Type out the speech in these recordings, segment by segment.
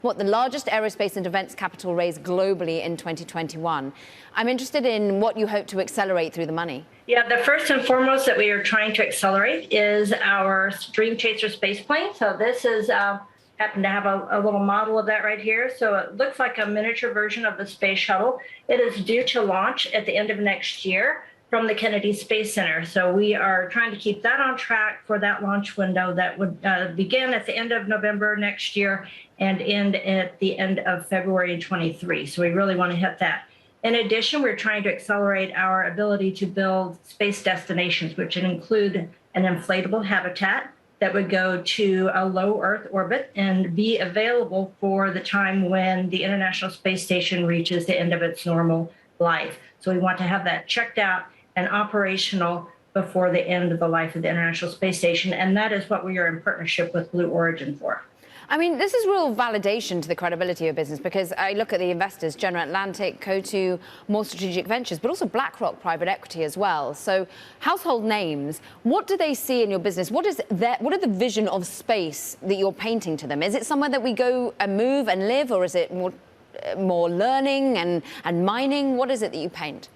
What, the largest aerospace and defense capital raise globally in 2021. I'm interested in what you hope to accelerate through the money. Yeah, the first and foremost that we are trying to accelerate is our Dream Chaser space plane. So this is happen to have a little model of that right here. So it looks like a miniature version of the space shuttle. It is due to launch at the end of next year from the Kennedy Space Center. So we are trying to keep that on track for that launch window that would begin at the end of November next year and end at the end of February 23. So we really want to hit that. In addition, we're trying to accelerate our ability to build space destinations, which include an inflatable habitat that would go to a low Earth orbit and be available for the time when the International Space Station reaches the end of its normal life. So we want to have that checked out and operational before the end of the life of the International Space Station. And that is what we are in partnership with Blue Origin for. I mean, this is real validation to the credibility of business, because I look at the investors, General Atlantic, Coatue, More Strategic Ventures, but also BlackRock Private Equity as well. So household names, what do they see in your business? What are the vision of space that you're painting to them? Is it somewhere that we go and move and live, or is it more learning and mining? What is it that you paint?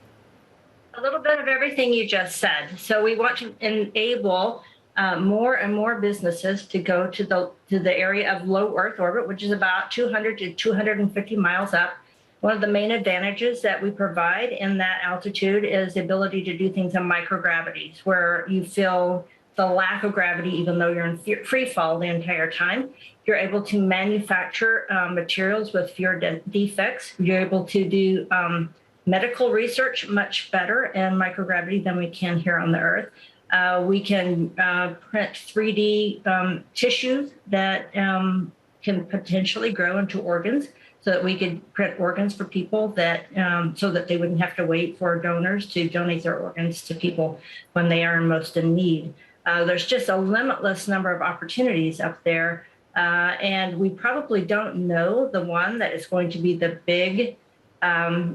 A little bit of everything you just said. So we want to enable more and more businesses to go to the area of low Earth orbit, which is about 200 to 250 miles up. One of the main advantages that we provide in that altitude is the ability to do things in microgravities, where you feel the lack of gravity, even though you're in free fall the entire time. You're able to manufacture materials with fewer defects. You're able to do medical research much better in microgravity than we can here on the Earth. We can print 3D tissues that can potentially grow into organs, so that we could print organs for people that so that they wouldn't have to wait for donors to donate their organs to people when they are most in need. There's just a limitless number of opportunities up there, and we probably don't know the one that is going to be the big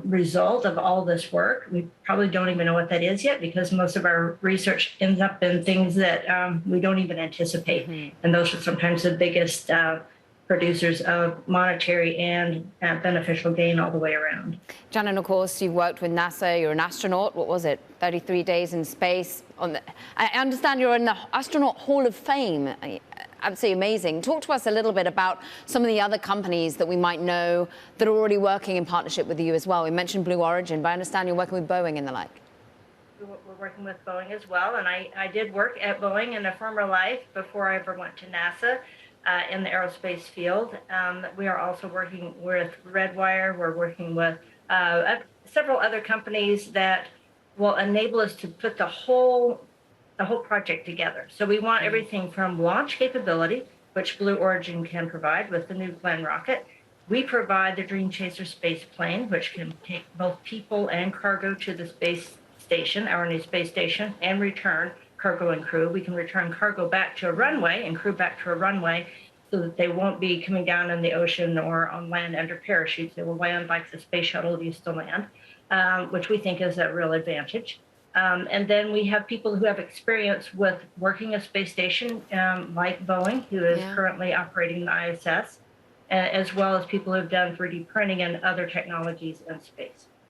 result of all this work. We probably don't even know what that is yet, because most of our research ends up in things that we don't even anticipate. Mm-hmm. And those are sometimes the biggest producers of monetary and beneficial gain all the way around. Janet, of course, you've worked with NASA. You're an astronaut. What was it? 33 days in space. I understand you're in the Astronaut Hall of Fame. Absolutely amazing. Talk to us a little bit about some of the other companies that we might know that are already working in partnership with you as well. We mentioned Blue Origin, but I understand you're working with Boeing and the like. We're working with Boeing as well, and I did work at Boeing in a former life before I ever went to NASA in the aerospace field. We are also working with Redwire. We're working with several other companies that will enable us to put the whole project together. So we want everything from launch capability, which Blue Origin can provide with the new Glenn rocket. We provide the Dream Chaser space plane, which can take both people and cargo to the space station, our new space station, and return cargo and crew. We can return cargo back to a runway and crew back to a runway, so that they won't be coming down in the ocean or on land under parachutes. They will land like the space shuttle used to land, which we think is a real advantage. And then we have people who have experience with working a space station, like Boeing, who is currently operating the ISS, as well as people who have done 3D printing and other technologies in space.